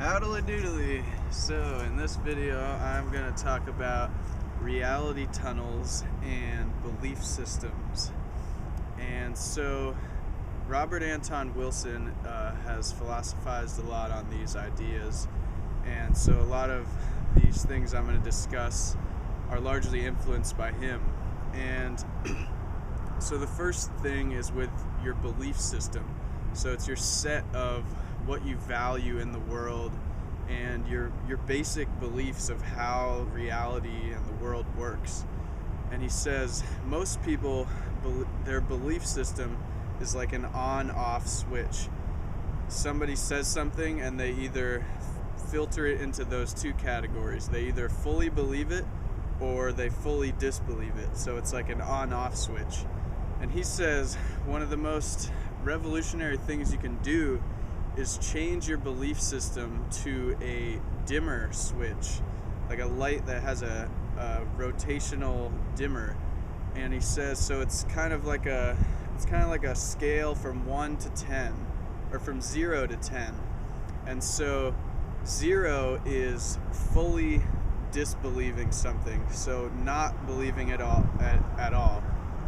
Howdly doodly. So in this video I'm going to talk about reality tunnels and belief systems. And so Robert Anton Wilson has philosophized a lot on these ideas, and so a lot of these things I'm going to discuss are largely influenced by him. And so the first thing is with your belief system. So it's your set of what you value in the world and your basic beliefs of how reality and the world works. And he says most people, their belief system is like an on-off switch. Somebody says something and they either filter it into those two categories. They either fully believe it or they fully disbelieve it. So it's like an on-off switch. And he says one of the most revolutionary things you can do is change your belief system to a dimmer switch, like a light that has a rotational dimmer. And he says so it's kind of like a scale from 1 to 10, or from 0 to 10. And so 0 is fully disbelieving something, so not believing it all at all.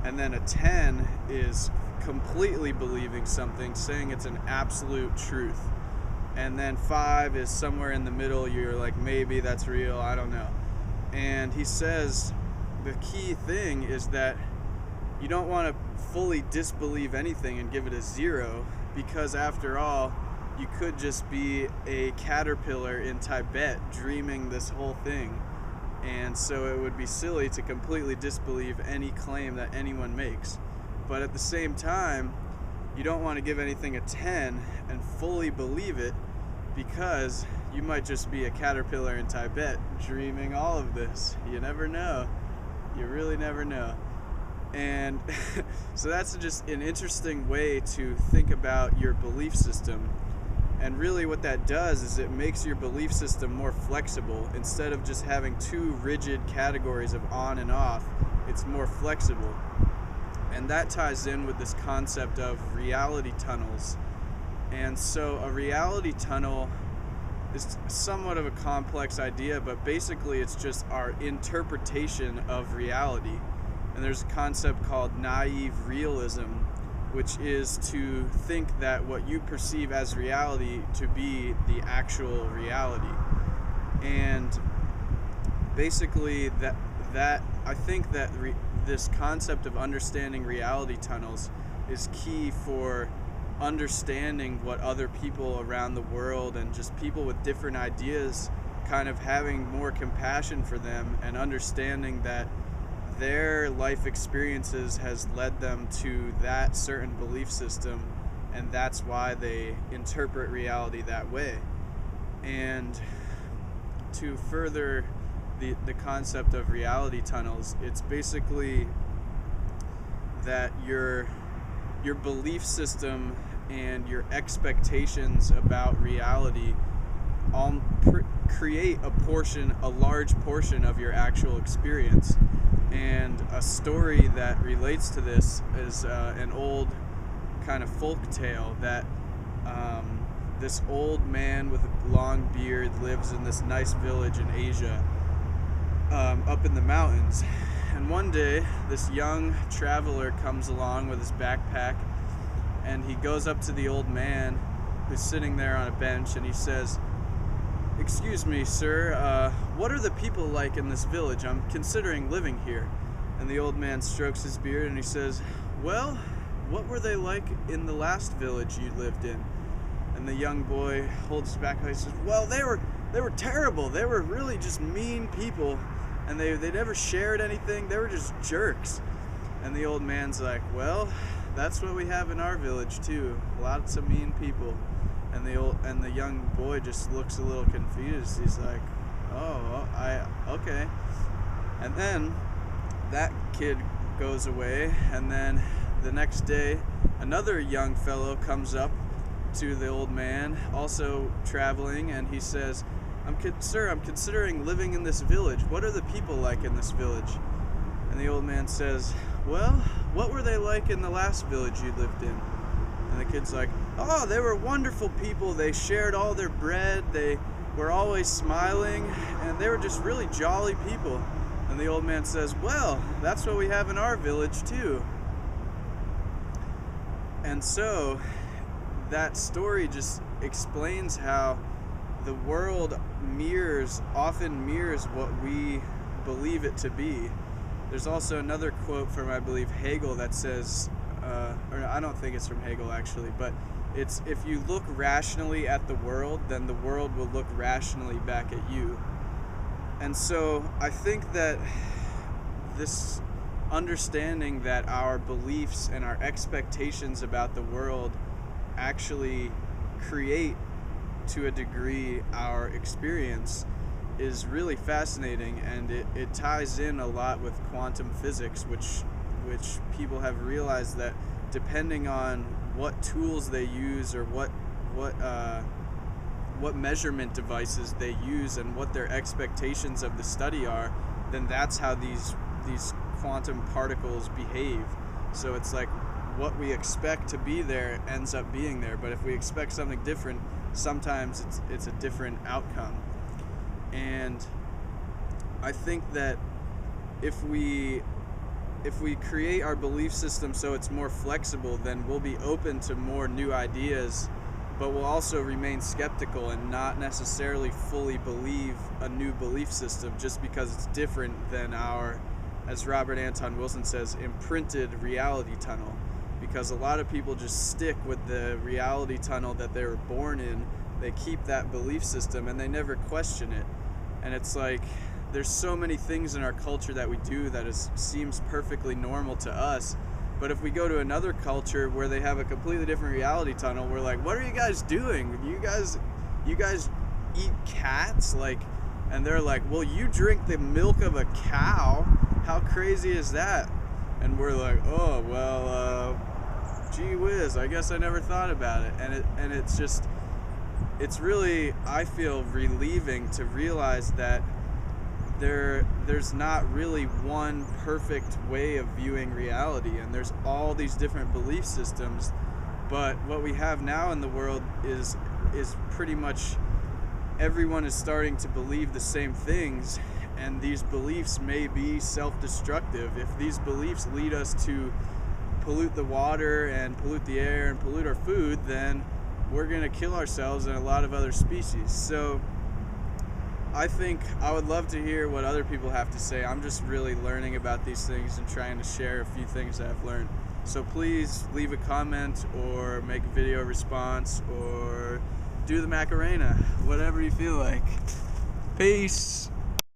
And then a 10 is completely believing something, saying it's an absolute truth. And then 5 is somewhere in the middle. You're like, maybe that's real, I don't know. And he says the key thing is that you don't want to fully disbelieve anything and give it a 0, because after all, you could just be a caterpillar in Tibet dreaming this whole thing. And so it would be silly to completely disbelieve any claim that anyone makes. But at the same time, you don't want to give anything a 10 and fully believe it, because you might just be a caterpillar in Tibet dreaming all of this. You never know. You really never know. And so that's just an interesting way to think about your belief system. And really what that does is it makes your belief system more flexible. Instead of just having two rigid categories of on and off, it's more flexible. And that ties in with this concept of reality tunnels. And so a reality tunnel is somewhat of a complex idea, but basically it's just our interpretation of reality. And there's a concept called naive realism, which is to think that what you perceive as reality to be the actual reality. And basically that I think that this concept of understanding reality tunnels is key for understanding what other people around the world and just people with different ideas, kind of having more compassion for them and understanding that their life experiences has led them to that certain belief system, and that's why they interpret reality that way. And to further the concept of reality tunnels, it's basically that your belief system and your expectations about reality all create a large portion of your actual experience. And a story that relates to this is an old kind of folk tale that this old man with a long beard lives in this nice village in Asia, up in the mountains. And one day this young traveler comes along with his backpack, and he goes up to the old man who's sitting there on a bench, and he says, "Excuse me, sir, what are the people like in this village? I'm considering living here." And the old man strokes his beard and he says, "Well, what were they like in the last village you lived in?" And the young boy holds his back and he says, "Well, they were terrible. They were really just mean people, and they never shared anything. They were just jerks." And the old man's like, "Well, that's what we have in our village too. Lots of mean people." And the young boy just looks a little confused. He's like, okay. And then that kid goes away, and then the next day another young fellow comes up to the old man, also traveling, and he says, "Sir, I'm considering living in this village. What are the people like in this village?" And the old man says, "Well, what were they like in the last village you lived in?" And the kid's like, oh, they were wonderful people. They shared all their bread. They were always smiling, and they were just really jolly people. And the old man says, well, that's what we have in our village too. And so that story just explains how the world often mirrors what we believe it to be. There's also another quote from, I believe, Hegel that says, or I don't think it's from Hegel actually, but it's, if you look rationally at the world, then the world will look rationally back at you. And so I think that this understanding that our beliefs and our expectations about the world actually create, to a degree, our experience is really fascinating, and it ties in a lot with quantum physics, which people have realized that depending on what tools they use or what measurement devices they use and what their expectations of the study are, then that's how these quantum particles behave. So it's like what we expect to be there ends up being there, but if we expect something different, sometimes it's a different outcome. And I think that if we create our belief system so it's more flexible, then we'll be open to more new ideas, but we'll also remain skeptical and not necessarily fully believe a new belief system just because it's different than our, as Robert Anton Wilson says, imprinted reality tunnel. Because a lot of people just stick with the reality tunnel that they were born in. They keep that belief system and they never question it. And it's like, there's so many things in our culture that we do that seems perfectly normal to us, but if we go to another culture where they have a completely different reality tunnel, we're like, what are you guys doing? You guys eat cats? Like, and they're like, well, you drink the milk of a cow. How crazy is that? And we're like, oh, well, gee whiz, I guess I never thought about it. And it's just, it's really, I feel, relieving to realize that there's not really one perfect way of viewing reality, and there's all these different belief systems. But what we have now in the world is pretty much everyone is starting to believe the same things, and these beliefs may be self-destructive. If these beliefs lead us to pollute the water and pollute the air and pollute our food, then we're going to kill ourselves and a lot of other species. So I think I would love to hear what other people have to say. I'm just really learning about these things and trying to share a few things that I've learned. So please leave a comment or make a video response or do the Macarena, whatever you feel like. Peace.